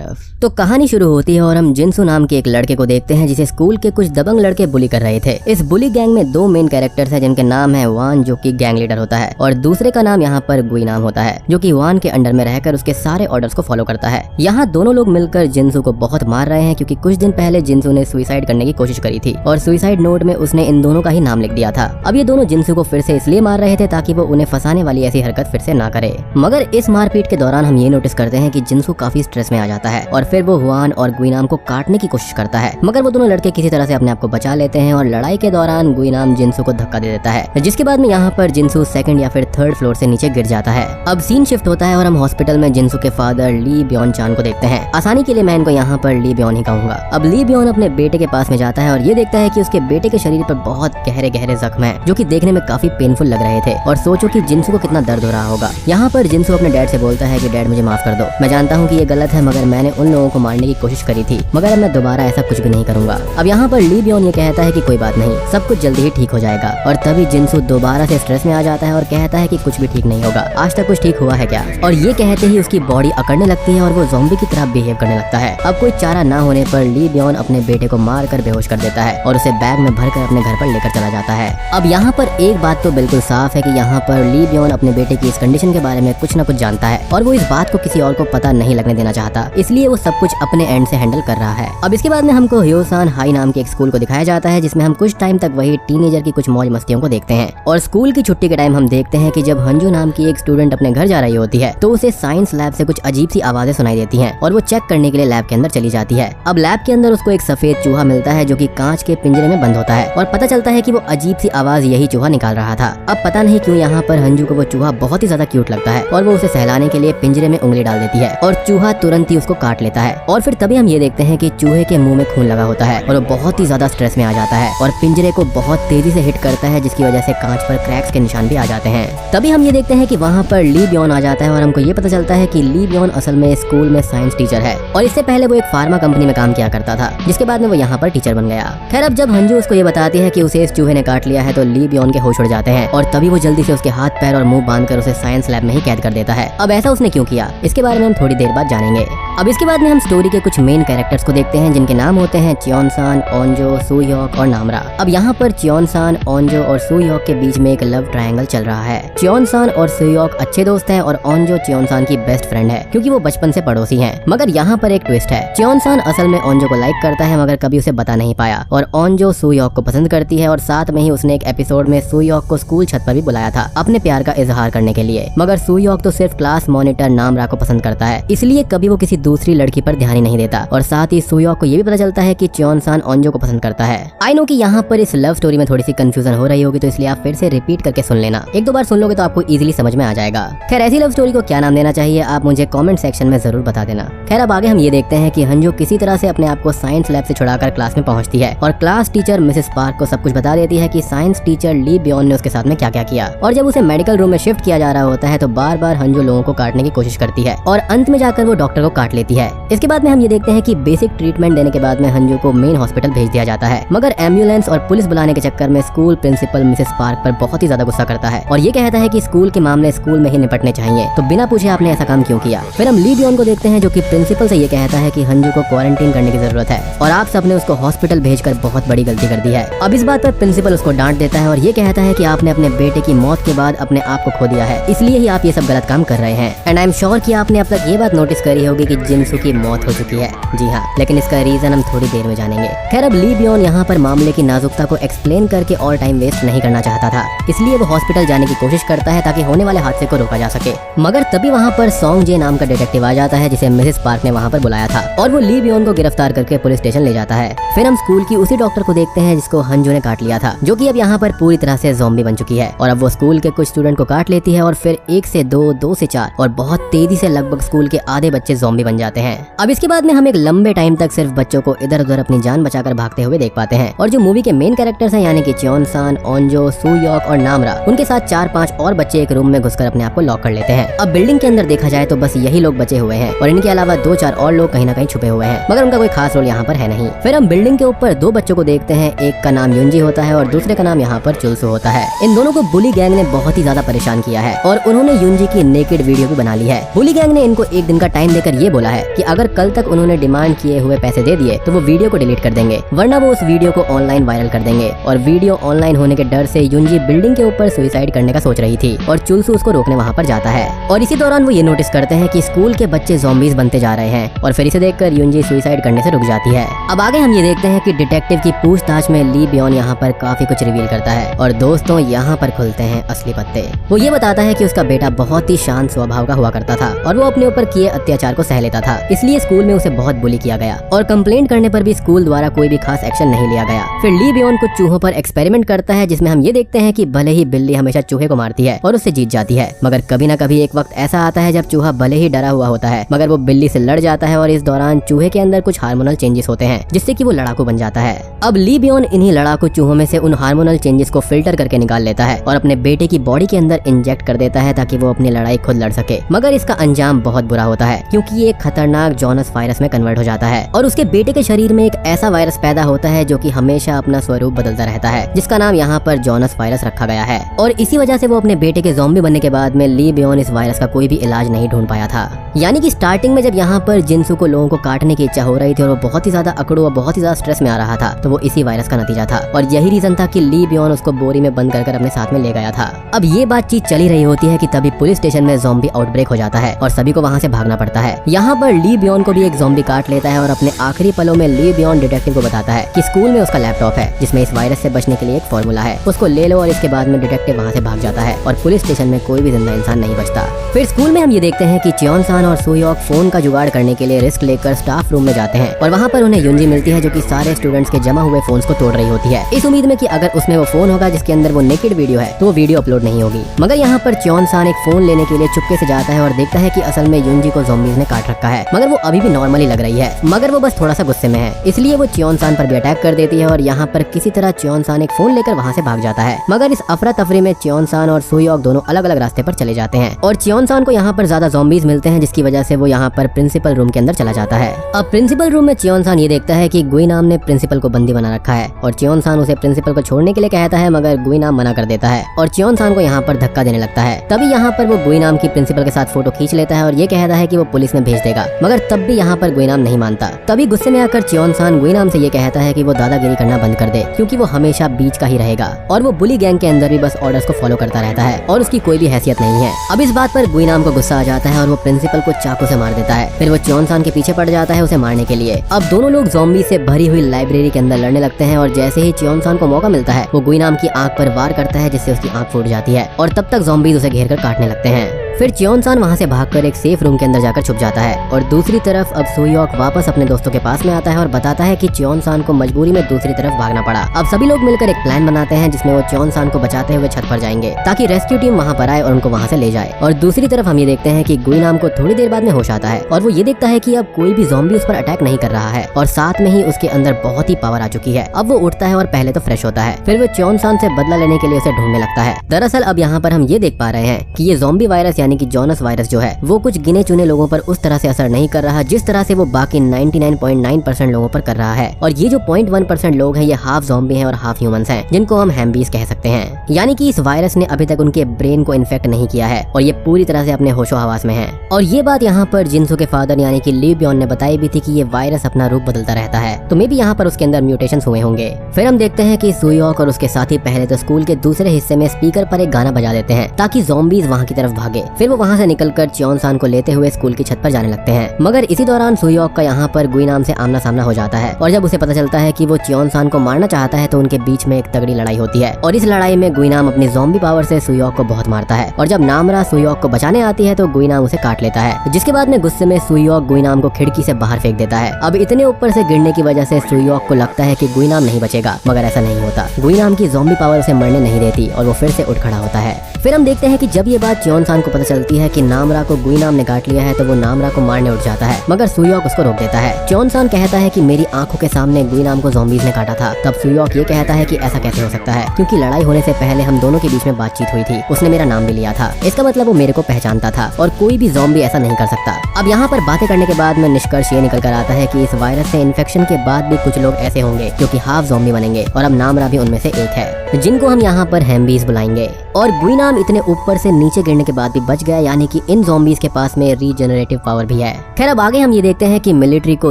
तरफ। तो कहानी शुरू होती है और हम जिनसू नाम के एक लड़के को देखते हैं जिसे स्कूल के कुछ दबंग लड़के बुली कर रहे थे। इस बुली गैंग में दो मेन कैरेक्टर्स हैं जिनके नाम है वान, जो कि गैंग लीडर होता है, और दूसरे का नाम यहाँ पर गुई नाम होता है, जो कि वान के अंडर में रहकर उसके सारे ऑर्डर्स को फॉलो करता है। यहाँ दोनों लोग मिलकर जिनसू को बहुत मार रहे हैं क्योंकि कुछ दिन पहले जिनसू ने सुसाइड करने की कोशिश करी थी और सुसाइड नोट में उसने इन दोनों का ही नाम लिख दिया था। अब ये दोनों जिनसू को फिर से इसलिए मार रहे थे ताकि वो उन्हें फंसाने वाली ऐसी हरकत फिर से ना करे। मगर इस मारपीट के दौरान हम ये नोटिस करते हैं कि जिनसू काफी स्ट्रेस में आ जाता है और फिर वो वान और गुई नाम को काटने की कोशिश करता है, मगर वो दोनों लड़के किसी तरह से अपने आप को बचा लेते हैं और लड़ाई के दौरान गुई नाम जिनसू को धक्का दे देता है, जिसके बाद में यहाँ पर जिनसू सेकंड या फिर थर्ड फ्लोर से नीचे गिर जाता है। अब सीन शिफ्ट होता है और हम हॉस्पिटल में जिनसू के फादर ली ब्योन चान को देखते हैं। आसानी के लिए मैं इनको यहाँ पर ली ब्योन ही कहूंगा। अब ली ब्योन अपने बेटे के पास में जाता है और ये देखता है कि उसके बेटे के शरीर पर बहुत गहरे गहरे जख्म है जो कि देखने में काफी पेनफुल लग रहे थे, और सोचो कि जिनसू को कितना दर्द हो रहा होगा। यहाँ पर जिनसू अपने डैड से बोलता है कि डैड मुझे माफ कर दो, मैं जानता हूँ कि ये गलत है, मगर मैंने उन लोगों को मारने की कोशिश करी थी, मगर अब मैं दोबारा ऐसा कुछ भी नहीं करूंगा। अब यहाँ पर ली ब्योन ये कहता है कि कोई बात नहीं, सब कुछ जल्दी ही ठीक हो जाएगा। और तभी जिनसू दोबारा से स्ट्रेस में आ जाता है और कहता है कि कुछ भी ठीक नहीं होगा, आज तक कुछ ठीक हुआ है क्या? और ये कहते ही उसकी बॉडी अकड़ने लगती है और वो ज़ॉम्बी की तरह बिहेव करने लगता है। अब कोई चारा ना होने पर ली ब्योन अपने बेटे को मार कर बेहोश कर देता है और उसे बैग में भरकर अपने घर पर लेकर चला जाता है। अब यहाँ पर एक बात तो बिल्कुल साफ है कि यहाँ पर ली ब्योन अपने बेटे की इस कंडीशन के बारे में कुछ न कुछ जानता है और वो इस बात को किसी और को पता नहीं लगने देना चाहता, इसलिए वो सब कुछ अपने एंड से हैंडल कर रहा है। अब इसके बाद में हमको ह्योसान हाई नाम के एक स्कूल को दिखाया जाता है जिसमें हम कुछ टाइम तक वही टीनेजर की कुछ मौज मस्तियों को देखते हैं। और स्कूल की छुट्टी के टाइम हम देखते हैं कि जब हंजू नाम की एक स्टूडेंट अपने घर जा रही होती है तो उसे साइंस लैब से कुछ अजीब सी आवाजें सुनाई देती हैं और वो चेक करने के लिए लैब के अंदर चली जाती है। अब लैब के अंदर उसको एक सफेद चूहा मिलता है जो कि कांच के पिंजरे में बंद होता है और पता चलता है कि वो अजीब सी आवाज यही चूहा निकाल रहा था। अब पता नहीं क्यों यहाँ पर हंजू को वो चूहा बहुत ही ज्यादा क्यूट लगता है और वो उसे सहलाने के लिए पिंजरे में उंगली डाल देती है और चूहा तुरंत ही उसको काट लेता है। और फिर तभी हम ये देखते हैं कि चूहे के मुंह में खून लगा होता है और वो बहुत ही ज्यादा स्ट्रेस में आ जाता है और पिंजरे को बहुत तेजी से हिट करता है जिसकी वजह से कांच पर क्रैक्स के निशान भी आ जाते हैं। तभी हम ये देखते हैं कि वहाँ पर ली ब्योन आ जाता है और हमको ये पता चलता है कि ली ब्योन असल में स्कूल में साइंस टीचर है और इससे पहले वो एक फार्मा कंपनी में काम किया करता था, जिसके बाद में वो यहाँ पर टीचर बन गया। खैर अब जब हंजू उसको ये बताती है कि उसे इस चूहे ने काट लिया है तो ली ब्योन के होश उड़ जाते हैं और तभी वो जल्दी से उसके हाथ पैर और मुंह बांधकर उसे साइंस लैब में ही कैद कर देता है। अब ऐसा उसने क्यों किया इसके बारे में हम थोड़ी देर बाद जानेंगे। अब इसके बाद में हम स्टोरी के कुछ मेन कैरेक्टर्स को देखते हैं जिनके नाम होते हैं च्योनसान, ओंजो, सुयोक और नामरा। अब यहाँ पर च्योनसान, ओंजो और सुयोक के बीच में एक लव ट्रायंगल चल रहा है। च्योनसान और सुयोक अच्छे दोस्त हैं और ओंजो च्योनसान की बेस्ट फ्रेंड है क्योंकि वो बचपन से पड़ोसी हैं। मगर यहाँ पर एक ट्विस्ट है, च्योनसान असल में ओंजो को लाइक करता है मगर कभी उसे बता नहीं पाया और ओंजो सुयोक को पसंद करती है और साथ में ही उसने एक एपिसोड में सुयोक को स्कूल छत पर भी बुलाया था अपने प्यार का इजहार करने के लिए। मगर सुयोक तो सिर्फ क्लास मॉनिटर नामरा को पसंद करता है, इसलिए कभी वो किसी दूसरी लड़की पर ध्यान ही नहीं देता और साथ ही सुयोक को ये भी पता चलता है कि च्योनसान ओंजो को पसंद करता है। आई नो कि यहाँ पर इस लव स्टोरी में थोड़ी सी कंफ्यूजन हो रही होगी तो इसलिए आप फिर से रिपीट करके सुन लेना, एक दो बार सुन लोगे तो आपको इजीली समझ में आ जाएगा। खैर ऐसी लव स्टोरी को क्या नाम देना चाहिए आप मुझे कमेंट सेक्शन में जरूर बता देना। खैर अब आगे हम ये देखते हैं कि हंजू किसी तरह से अपने आप को साइंस लैब से छुड़ाकर क्लास में पहुंचती है और क्लास टीचर मिसेस पार्क को सब कुछ बता देती है कि साइंस टीचर ली ब्योन ने उसके साथ में क्या क्या किया। और जब उसे मेडिकल रूम में शिफ्ट किया जा रहा होता है तो बार बार हंजू लोगों को काटने की कोशिश करती है और अंत में जाकर वो डॉक्टर को काट लेती है। इसके बाद में हम ये देखते हैं कि बेसिक ट्रीटमेंट देने के बाद में हंजू को मेन हॉस्पिटल भेज दिया जाता है, मगर एम्बुलेंस और पुलिस बुलाने के चक्कर में स्कूल प्रिंसिपल मिसेस पार्क पर बहुत ही ज्यादा गुस्सा करता है और ये कहता है कि स्कूल के मामले स्कूल में ही निपटने चाहिए, तो बिना पूछे आपने ऐसा काम क्यों किया। फिर हम ली ब्योन को देखते हैं जो कि प्रिंसिपल से ये कहता है कि हंजू को क्वारंटीन करने की जरूरत है और आप सबने उसको हॉस्पिटल भेजकर बहुत बड़ी गलती कर दी है। अब इस बात पर प्रिंसिपल उसको डांट देता है और ये कहता है कि आपने अपने बेटे की मौत के बाद अपने आप को खो दिया है, इसलिए ही आप ये सब गलत काम कर रहे हैं। एंड आई एम श्योर कि आपने अब तक ये बात नोटिस करी होगी कि जिनसू की मौत हो चुकी है। जी हाँ, लेकिन इसका रीजन हम थोड़ी देर में जानेंगे। खैर अब ली ब्योन यहाँ पर मामले की नाजुकता को एक्सप्लेन करके और टाइम वेस्ट नहीं करना चाहता था, इसलिए वो हॉस्पिटल जाने की कोशिश करता है ताकि होने वाले हादसे को रोका जा सके। मगर तभी वहाँ पर सॉन्ग जे नाम का डिटेक्टिव आ जाता है जिसे मिसेस पार्क ने वहाँ पर बुलाया था और वो ली ब्योन को गिरफ्तार करके पुलिस स्टेशन ले जाता है। फिर हम स्कूल की उसी डॉक्टर को देखते हैं जिसको हंजू ने काट लिया था, जो कि अब यहाँ पर पूरी तरह से ज़ॉम्बी बन चुकी है और अब वो स्कूल के कुछ स्टूडेंट को काट लेती है और फिर 1 से 2, 2 से 4 और बहुत तेजी से लगभग स्कूल के आधे बच्चे ज़ॉम्बी बन जाते हैं। अब इसके बाद में हम एक लंबे टाइम तक सिर्फ बच्चों को इधर उधर अपनी जान बचाकर भागते हुए देख पाते हैं और जो मूवी के मेन कैरेक्टर्स हैं यानी कि च्योनसान, ओंजो, सुयोक और नामरा, उनके साथ 4-5 और बच्चे एक रूम में घुसकर अपने आप को लॉक कर लेते हैं। अब बिल्डिंग के अंदर देखा जाए तो बस यही लोग बचे हुए हैं और इनके अलावा 2-4 और लोग कहीं ना कहीं छुपे हुए हैं, मगर उनका कोई खास रोल यहाँ पर है नहीं। फिर हम बिल्डिंग के ऊपर 2 बच्चों को देखते हैं, एक का नाम युंजी होता है और दूसरे का नाम यहाँ पर चुलसू होता है। इन दोनों को बुली गैंग ने बहुत ही ज्यादा परेशान किया है और उन्होंने युंजी की नेकेड वीडियो भी बना ली है। बुली गैंग ने इनको एक दिन का टाइम देकर ये बोला है कि अगर कल तक उन्होंने डिमांड किए हुए पैसे दे दिए तो वो वीडियो को डिलीट कर देंगे, वरना वो उस वीडियो को ऑनलाइन वायरल कर देंगे। और वीडियो ऑनलाइन होने के डर से युंजी बिल्डिंग के ऊपर सुसाइड करने का सोच रही थी और चुलसू उसको रोकने वहाँ पर जाता है। और इसी दौरान वो ये नोटिस करते हैं कि स्कूल के बच्चे ज़ॉम्बीज बनते जा रहे हैं और फिर इसे देखकर युंजी सुसाइड करने से रुक जाती है। अब आगे हम ये देखते हैं कि डिटेक्टिव की पूछताछ में ली बियॉन यहाँ पर काफी कुछ रिवील करता है और दोस्तों यहाँ पर खुलते हैं असली पत्ते। वो ये बताता है कि उसका बेटा बहुत ही शांत स्वभाव का हुआ करता था और वो अपने ऊपर किए अत्याचार को सह लेता था, इसलिए स्कूल में उसे बहुत बुली किया गया और कंप्लेंट करने पर भी स्कूल द्वारा कोई भी खास एक्शन नहीं लिया गया। फिर ली बियॉन कुछ चूहों पर एक्सपेरिमेंट करता है जिसमें हम ये देखते हैं कि भले ही बिल्ली हमेशा चूहे को मारती है और उससे जीत जाती है, मगर कभी न कभी एक वक्त ऐसा आता है जब चूहा भले ही डरा हुआ होता है मगर वो बिल्ली से लड़ जाता है और इस दौरान चूहे के अंदर कुछ हार्मोनल चेंजेस होते हैं जिससे कि वो लड़ाकू बन जाता है। अब ली बियॉन इन्हीं लड़ाकू चूहों में से उन हार्मोनल चेंजेस को फिल्टर करके निकाल लेता है और अपने बेटे की बॉडी के अंदर इंजेक्ट कर देता है ताकि वो अपनी लड़ाई खुद लड़ सके, मगर इसका अंजाम बहुत बुरा होता है क्योंकि ये एक खतरनाक जॉनस वायरस में कन्वर्ट हो जाता है और उसके बेटे के शरीर में एक ऐसा वायरस पैदा होता है जो कि हमेशा अपना स्वरूप बदलता रहता है, जिसका नाम यहाँ पर जॉनस वायरस रखा गया है। और इसी वजह से वो अपने बेटे के ज़ॉम्बी बनने के बाद में ली बियॉन इस वायरस का कोई भी इलाज नहीं ढूंढ पाया था। यानी कि स्टार्टिंग में जब यहाँ पर जिनसू को लोगों को काटने की इच्छा हो रही थी और वो बहुत ही ज्यादा अकड़ू और बहुत ही ज्यादा स्ट्रेस में आ रहा था तो वो इसी वायरस का नतीजा था और यही रीजन था कि ली बियॉन उसको बोरी में बंद कर अपने साथ में ले गया था। अब ये बातचीत चली रही होती है कि तभी पुलिस स्टेशन में ज़ॉम्बी आउटब्रेक हो जाता है और सभी को वहाँ से भागना पड़ता है। यहाँ पर ली बियॉन को भी एक ज़ॉम्बी काट लेता है और अपने आखिरी पलों में ली बियॉन डिटेक्टिव को बताता है कि स्कूल में उसका लैपटॉप है जिसमें इस वायरस से बचने के लिए एक फॉर्मूला है, उसको ले लो। और इसके बाद में डिटेक्टिव वहाँ से भाग जाता है और पुलिस स्टेशन में कोई भी जिंदा इंसान नहीं बचता। फिर स्कूल में हम ये देखते हैं कि चियोन सान और सुयोक फोन का जुगाड़ करने के लिए रिस्क लेकर स्टाफ रूम में जाते हैं और वहाँ पर उन्हें युंजी मिलती है जो कि सारे स्टूडेंट्स के जमा हुए फोन्स को तोड़ रही होती है, इस उम्मीद में कि अगर उसमें वो फोन होगा जिसके अंदर वो नेकेड वीडियो है तो वो वीडियो अपलोड नहीं होगी। मगर यहाँ पर चियोन सान एक फोन लेने के लिए चुपके से जाता है और देखता है कि असल में युंजी को ज़ॉम्बीज ने काट रखा है, मगर वो अभी भी नॉर्मली लग रही है, मगर वो बस थोड़ा सा गुस्से में है, इसलिए वो चियोन सान पर भी अटैक कर देती है और यहाँ पर किसी तरह चियोन सान एक फोन लेकर वहाँ से भाग जाता है। मगर इस अफरा तफरी में चियोन सान और सुयोक दोनों अलग अलग रास्ते पर चले जाते हैं और चियोन सान को यहाँ पर ज्यादा ज़ॉम्बीज मिलते हैं जिसकी वजह से वो यहाँ पर प्रिंसिपल रूम के अंदर चला जाता है। अब प्रिंसिपल रूम में चियोन सान ये देखता है कि गुइनाम ने प्रिंसिपल को बंदी बना रखा है और चियोन सान उसे प्रिंसिपल को छोड़ने के लिए कहता है, मगर गुइनाम मना कर देता है और चियोन सान को यहाँ पर धक्का देने लगता है। तभी यहाँ पर वो गुइनाम की प्रिंसिपल के साथ फोटो खींच लेता है और ये कहता है कि वो पुलिस में भेज देगा, मगर तब भी यहाँ पर गुइनाम नहीं मानता। तभी गुस्से में आकर चियोन सान गुइनाम से ये कहता है कि वो दादागिरी करना बंद कर दे क्योंकि वो हमेशा बीच का ही रहेगा और वो बुली गैंग के अंदर भी बस ऑर्डर्स को फॉलो करता रहता है और उसकी कोई भी हैसियत नहीं है। अब इस बात पर गुइनाम को गुस्सा आ जाता है और वो प्रिंसिपल को चाकू से मार देता है। फिर वो चियोन सान के पीछे पड़ जाता है उसे मारने के लिए। अब दोनों लोग ज़ॉम्बी से भरी हुई लाइब्रेरी के अंदर लड़ने लगते हैं और जैसे ही चियोन सान को मौका मिलता है वो गुइनाम की आंख पर वार करता है जिससे उसकी आंख फूट जाती है और तब तक ज़ॉम्बीज उसे घेर कर काटने लगते हैं। फिर चियोन सान वहाँ से भागकर एक सेफ रूम के अंदर जाकर छुप जाता है और दूसरी तरफ अब सुयोक वापस अपने दोस्तों के पास में आता है और बताता है कि चियोन सान को मजबूरी में दूसरी तरफ भागना पड़ा। अब सभी लोग मिलकर एक प्लान बनाते हैं जिसमें वो चियोन सान को बचाते हुए छत पर जाएंगे ताकि रेस्क्यू टीम वहाँ पर आए और उनको वहाँ से ले जाए। और दूसरी तरफ हम ये देखते हैं कि गुइनाम को थोड़ी देर बाद में होश आता है और वो ये देखता है कि अब कोई भी ज़ॉम्बी उस पर अटैक नहीं कर रहा है और साथ में ही उसके अंदर बहुत ही पावर आ चुकी है। अब वो उठता है और पहले तो फ्रेश होता है, फिर वो चियोन सान से बदला लेने के लिए उसे ढूंढने लगता है। दरअसल अब यहाँ पर हम ये देख पा रहे हैं कि ये ज़ॉम्बी वायरस यानी कि जॉनस वायरस जो है वो कुछ गिने चुने लोगों पर उस तरह से असर नहीं कर रहा जिस तरह से वो बाकी 99.9% लोगों पर कर रहा है। और ये जो 0.1% लोग हैं ये हाफ ज़ॉम्बी हैं और हाफ ह्यूमंस हैं जिनको हम हैम्बीज कह सकते हैं। यानी कि इस वायरस ने अभी तक उनके ब्रेन को इन्फेक्ट नहीं किया है और ये पूरी तरह से अपने होशो हवास में है। और ये बात यहाँ पर जिनसू के फादर यानी कि ली बियॉन ने बताई भी थी कि ये वायरस अपना रूप बदलता रहता है, तो मे भी यहाँ पर उसके अंदर म्यूटेशंस हुए होंगे। फिर हम देखते हैं कि सुयोक और उसके साथी पहले तो स्कूल के दूसरे हिस्से में स्पीकर पर एक गाना बजा देते हैं ताकि ज़ॉम्बीज वहाँ की तरफ भागे। फिर वो वहाँ से निकलकर चियोन सान को लेते हुए स्कूल की छत पर जाने लगते हैं, मगर इसी दौरान सुयोक का यहाँ पर गुइनाम से आमना सामना हो जाता है और जब उसे पता चलता है कि वो चियोन सान को मारना चाहता है तो उनके बीच में एक तगड़ी लड़ाई होती है और इस लड़ाई में गुइनाम अपनी ज़ॉम्बी पावर से सुयोक को बहुत मारता है और जब नामरा सुयोक को बचाने आती है तो गुइनाम उसे काट लेता है, जिसके बाद में गुस्से में सुयोक गुइनाम को खिड़की से बाहर फेंक देता है। अब इतने ऊपर से गिरने की वजह से सुयोक को लगता है कि गुइनाम नहीं बचेगा, मगर ऐसा नहीं होता। गुइनाम की ज़ॉम्बी पावर उसे मरने नहीं देती और वो फिर से उठ खड़ा होता है। फिर हम देखते हैं कि जब ये बात चियोन सान को पता चलती है कि नामरा को गुइनाम ने काट लिया है तो वो नामरा को मारने उठ जाता है, मगर सुयोक उसको रोक देता है। चियोन सान कहता है कि मेरी आंखों के सामने गुइनाम को ज़ॉम्बीज ने काटा था। तब सुयोक ये कहता है कि ऐसा कैसे हो सकता है क्योंकि लड़ाई होने से पहले हम दोनों के बीच में बातचीत हुई थी, उसने मेरा नाम भी लिया था, इसका मतलब वो मेरे को पहचानता था और कोई भी ज़ॉम्बी ऐसा नहीं कर सकता। अब यहाँ पर बातें करने के बाद में निष्कर्ष ये निकल कर आता है कि इस वायरस से इन्फेक्शन के बाद भी कुछ लोग ऐसे होंगे जो कि हाफ ज़ॉम्बी बनेंगे और अब नामरा भी उनमें से एक है, जिनको हम यहाँ पर हैम्बीज बुलाएंगे। और गुइनाम इतने ऊपर से नीचे गिरने के बाद भी बच गया, यानी कि इन ज़ॉम्बीज के पास में रीजनरेटिव पावर भी है। खैर अब आगे हम ये देखते हैं कि मिलिट्री को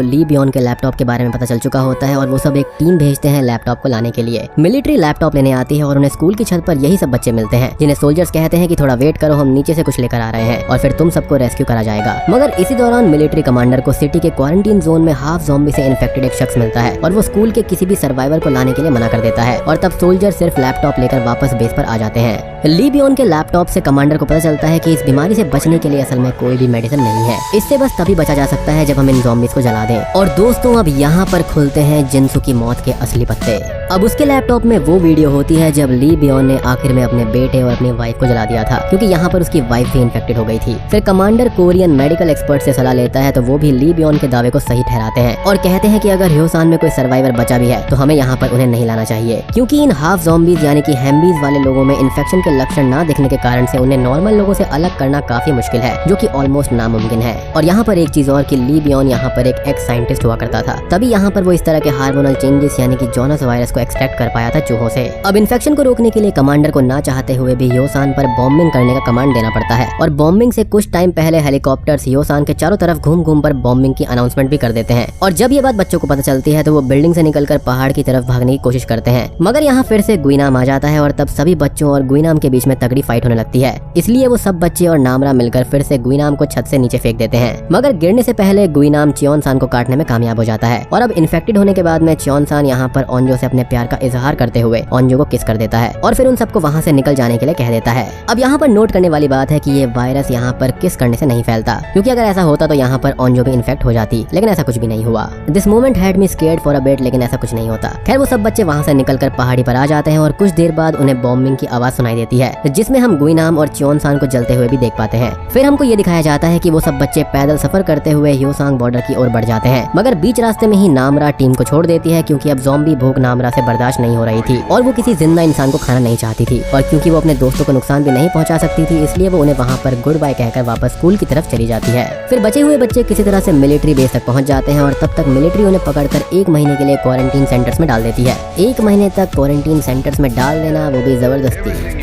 ली बियॉन के लैपटॉप के बारे में पता चल चुका होता है और वो सब एक टीम भेजते हैं लैपटॉप को लाने के लिए। मिलिट्री लैपटॉप लेने आती है और उन्हें स्कूल की छत पर यही सब बच्चे मिलते हैं, जिन्हें सोल्जर्स कहते हैं कि थोड़ा वेट करो, हम नीचे से कुछ लेकर आ रहे हैं और फिर तुम सबको रेस्क्यू करा जाएगा। मगर इसी दौरान मिलिट्री कमांडर को सिटी के क्वारंटीन जोन में हाफ ज़ॉम्बी से इन्फेक्टेड एक शख्स मिलता है और वो स्कूल के किसी भी सर्वाइवर को लाने के लिए मना कर देता है और तब सोल्जर सिर्फ लैपटॉप लेकर वापस बेस पर आ जाते हैं। ली बियॉन के लैपटॉप से कमांडर को पता चलता है कि इस बीमारी से बचने के लिए असल में कोई भी मेडिसिन नहीं है, इससे बस तभी बचा जा सकता है जब हम इन ज़ॉम्बीज को जला दें। और दोस्तों अब यहाँ पर खुलते हैं जिन्सू की मौत के असली पत्ते। अब उसके लैपटॉप में वो वीडियो होती है जब ली बियॉन ने आखिर में अपने बेटे और अपनी वाइफ को जला दिया था, क्योंकि यहाँ पर उसकी वाइफ भी इन्फेक्टेड हो गई थी। फिर कमांडर कोरियन मेडिकल एक्सपर्ट से सलाह लेता है तो वो भी ली बियॉन के दावे को सही ठहराते हैं और कहते हैं कि अगर ह्योसान में कोई सर्वाइवर बचा भी है तो हमें यहाँ पर उन्हें नहीं लाना चाहिए, क्योंकि इन हाफ ज़ॉम्बीज यानी कि हैम्बीज वाले लोगों में इन्फेक्शन के लक्षण ना दिखने के कारण से उन्हें नॉर्मल लोगों से अलग करना काफी मुश्किल है, जो कि ऑलमोस्ट नामुमकिन है। और यहाँ पर एक चीज और कि ली बियॉन यहाँ पर एक एक्स साइंटिस्ट हुआ करता था, तभी यहाँ पर वो इस तरह के हार्मोनल चेंजेस यानी कि जोनस वायरस को एक्सट्रैक्ट कर पाया था चूहों से। अब इन्फेक्शन को रोकने के लिए कमांडर को ना चाहते हुए भी ह्योसान पर बॉम्बिंग करने का कमांड देना पड़ता है और बॉम्बिंग से कुछ टाइम पहले हेलीकॉप्टर्स ह्योसान के चारों तरफ घूम घूम पर बॉम्बिंग की अनाउंसमेंट भी कर देते हैं। और जब ये बात बच्चों को पता चलती है तो वो बिल्डिंग से निकलकर पहाड़ की तरफ भागने की कोशिश करते हैं, मगर यहाँ फिर से गुइनाम आ जाता है और तब सभी बच्चों और गुइनाम के बीच में तगड़ी फाइट होने लगती है। इसलिए वो सब बच्चे और नामरा मिलकर फिर से गुइनाम को छत से नीचे फेंक देते हैं, मगर गिरने से पहले गुइनाम चियोन-सान को काटने में कामयाब हो जाता है। और अब इन्फेक्टेड होने के बाद में चियोन-सान यहाँ पर ओंजो से अपने प्यार का इजहार करते हुए ओंजो को किस कर देता है और फिर उन सबको वहाँ से निकल जाने के लिए कह देता है। अब यहाँ पर नोट करने वाली बात है कि ये वायरस यहाँ पर किस करने से नहीं फैलता, क्योंकि अगर ऐसा होता तो यहाँ पर ओंजो भी इन्फेक्ट हो जाती, लेकिन ऐसा कुछ भी नहीं हुआ। This moment had me scared for a bit, लेकिन ऐसा कुछ नहीं होता। खैर वो सब बच्चे वहाँ से निकलकर पहाड़ी पर आ जाते हैं और कुछ देर बाद उन्हें बॉम्बिंग की आवाज सुनाई देती है, जिसमें हम गुइनाम और चियोन-सान को जलते हुए भी देख पाते हैं। फिर हमको ये दिखाया जाता है कि वो सब बच्चे पैदल सफर करते हुए ह्योसांग बॉर्डर की ओर बढ़ जाते हैं, मगर बीच रास्ते में ही नामरा टीम को छोड़ देती है, क्योंकि अब ज़ॉम्बी भूख नामरा से बर्दाश्त नहीं हो रही थी और वो किसी जिंदा इंसान को खाना नहीं चाहती थी। और क्योंकि वो अपने दोस्तों को नुकसान भी नहीं पहुंचा सकती थी, इसलिए वो उन्हें वहाँ पर गुड बाय कहकर वापस स्कूल की तरफ चली जाती है। फिर बचे हुए बच्चे किसी तरह से मिलिट्री बेस तक पहुंच जाते हैं और तब तक मिलिट्री उन्हें पकड़कर 1 महीने के लिए क्वारंटीन सेंटर्स में डाल देती है। 1 महीने तक क्वारंटीन सेंटर्स में डाल देना, वो भी जबरदस्ती।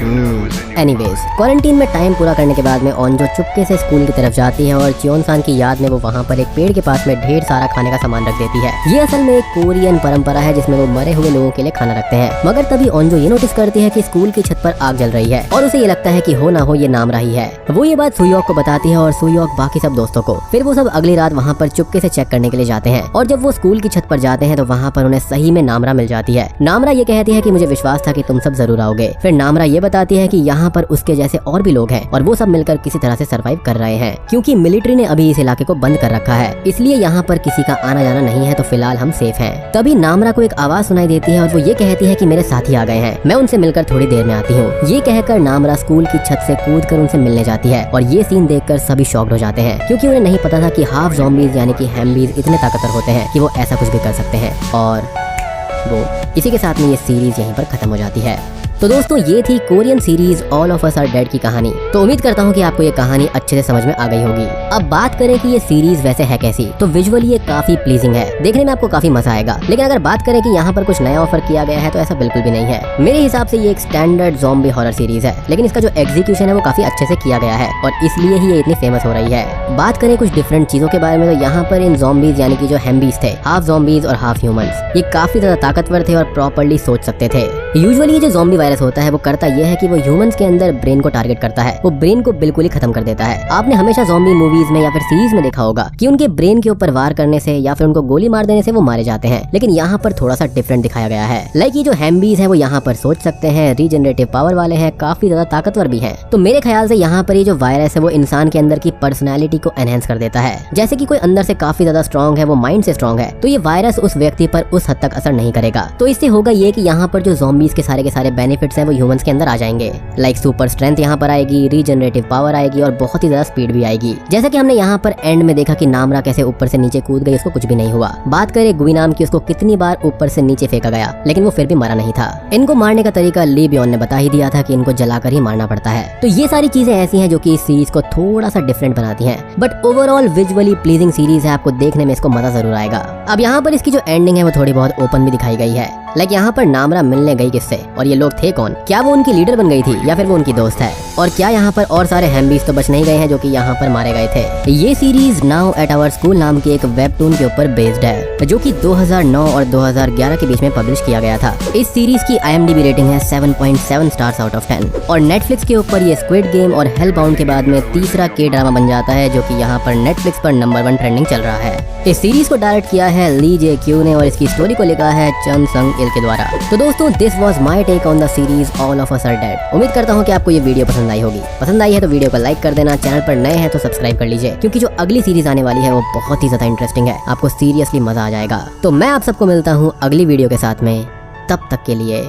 एनीवेज, क्वारंटीन में टाइम पूरा करने के बाद में ओंजो चुपके से स्कूल की तरफ जाती है और चियोन-सान की याद में वो वहाँ पर एक पेड़ के पास में ढेर सारा खाने का सामान रख देती है। ये असल में एक कोरियन परंपरा है जिसमें वो मरे हुए लोगों के लिए खाना रखते हैं। मगर तभी ओंजो ये नोटिस करती है कि स्कूल की छत पर आग जल रही है और उसे ये लगता है कि हो ना हो ये नामरा ही है। वो ये बात सुयोक को बताती है और सुयोक बाकी सब दोस्तों को। फिर वो सब अगली रात वहाँ पर चुपके से चेक करने के लिए जाते हैं और जब वो स्कूल की छत पर जाते हैं तो वहाँ पर उन्हें सही में नामरा मिल जाती है। नामरा ये कहती है कि मुझे विश्वास था कि तुम सब जरूर आओगे। फिर नामरा ये बताती है कि यहाँ पर उसके जैसे और भी लोग हैं और वो सब मिलकर किसी तरह से सरवाइव कर रहे हैं, क्योंकि मिलिट्री ने अभी इस इलाके को बंद कर रखा है, इसलिए यहाँ पर किसी का आना जाना नहीं है, तो फिलहाल हम सेफ हैं। तभी नामरा को एक आवाज सुनाई देती है और वो ये कहती है कि मेरे साथी आ गए हैं, मैं उनसे मिलकर थोड़ी देर में आती हूँ। ये कहकर नामरा स्कूल की छत से कूदकर उनसे मिलने जाती है और ये सीन देखकर सभी शॉक्ड हो जाते हैं, क्योंकि उन्हें नहीं पता था कि हाफ ज़ॉम्बीज यानी कि हैम्बीज इतने ताकतवर होते हैं कि वो ऐसा कुछ भी कर सकते हैं। और वो इसी के साथ में ये सीरीज यहीं पर खत्म हो जाती है। तो दोस्तों ये थी Korean series all of us are dead की कहानी। तो उम्मीद करता हूँ कि आपको ये कहानी अच्छे से समझ में आ गई होगी। अब बात करें कि ये सीरीज वैसे है कैसी, तो विजुअली ये काफी प्लीजिंग है, देखने में आपको काफी मजा आएगा। लेकिन अगर बात करें कि यहाँ पर कुछ नया ऑफर किया गया है तो ऐसा बिल्कुल भी नहीं है। मेरे हिसाब से ये एक स्टैंडर्ड ज़ॉम्बी हॉरर सीरीज है, लेकिन इसका जो एग्जीक्यूशन है वो काफी अच्छे से किया गया है और इसलिए ही ये इतनी फेमस हो रही है। बात करें कुछ डिफरेंट चीजों के बारे में तो यहाँ पर इन ज़ॉम्बीज यानी कि जो हैम्बीज थे, हाफ ज़ॉम्बीज और हाफ ह्यूमंस, ये काफी ज्यादा ताकतवर थे और प्रॉपर्ली सोच सकते थे। यूजुअली ये जो ज़ॉम्बी वायरस होता है वो करता यह है कि वो ह्यूमंस के अंदर ब्रेन को टारगेट करता है, वो ब्रेन को बिल्कुल ही खत्म कर देता है। आपने हमेशा ज़ॉम्बी मूवीज में या फिर सीरीज में देखा होगा कि उनके ब्रेन के ऊपर वार करने से या फिर उनको गोली मार देने से वो मारे जाते हैं, लेकिन यहाँ पर थोड़ा सा डिफरेंट दिखाया गया है। लाइक ये जो हैम्बीज हैं वो यहाँ पर सोच सकते हैं, रीजनरेटिव पावर वाले हैं, काफी ज्यादा ताकतवर भी हैं। तो मेरे ख्याल से यहाँ पर ये जो वायरस है वो इंसान के अंदर की पर्सनैलिटी को एनहेंस कर देता है। जैसे कि कोई अंदर से काफी ज्यादा स्ट्रॉन्ग है, वो माइंड से स्ट्रॉन्ग है, तो ये वायरस उस व्यक्ति पर उस हद तक असर नहीं करेगा। तो इससे होगा ये कि यहाँ पर जो ज़ॉम्बीज के सारे बेनिफिट्स हैं वो ह्यूमंस के अंदर आ जाएंगे। लाइक सुपर स्ट्रेंथ यहाँ पर आएगी, रीजनरेटिव पावर आएगी और बहुत ही ज्यादा स्पीड भी आएगी। जैसा कि हमने यहाँ पर एंड में देखा कि नामरा कैसे ऊपर से नीचे कूद गई, उसको कुछ भी नहीं हुआ। बात करें गुइनाम की, उसको कितनी बार ऊपर से नीचे फेंका गया लेकिन वो फिर भी मरा नहीं था। इनको मारने का तरीका ली बियॉन ने बता ही दिया था कि इनको जलाकर ही मारना पड़ता है। तो ये सारी चीजें ऐसी हैं जो कि इस सीरीज को थोड़ा सा डिफरेंट बनाती हैं, but overall visually pleasing series है, आपको देखने में इसको मजा जरूर आएगा। अब यहाँ पर इसकी जो एंडिंग है वो थोड़ी बहुत ओपन भी दिखाई गई है। लाइक यहाँ पर नामरा मिलने गई किससे और ये लोग थे कौन? क्या वो उनकी लीडर बन गई थी या फिर वो उनकी दोस्त है? और क्या यहाँ पर और सारे हैम्बीज तो बच नहीं गए हैं जो कि यहाँ पर मारे गए थे? ये series now at our school नाम की एक वेबटून के ऊपर बेस्ड है जो कि 2009 और 2011 के बीच में पब्लिश किया गया था। इस सीरीज की IMDb रेटिंग है 7.7 स्टार्स आउट ऑफ 10 और नेटफ्लिक्स के ऊपर ये स्क्विड गेम और हेलबाउंड के बाद में तीसरा के ड्रामा बन जाता है जो कि यहाँ पर नेटफ्लिक्स पर नंबर 1 ट्रेंडिंग चल रहा है। इस सीरीज को डायरेक्ट किया है ली जे क्यू ने और इसकी स्टोरी को लिखा है चन संग इल के द्वारा। तो दोस्तों this was my take on the series all of us are dead. उम्मीद करता हूँ कि आपको ये वीडियो पसंद आई होगी। पसंद आई है तो वीडियो को लाइक कर देना, चैनल पर नए हैं तो सब्सक्राइब कर लीजिए क्योंकि जो अगली सीरीज आने वाली है वो बहुत ही ज्यादा इंटरेस्टिंग है। आपको सीरियसली मजा आ जाएगा। तो मैं आप सबको मिलता हूँ अगली वीडियो के साथ में, तब तक के लिए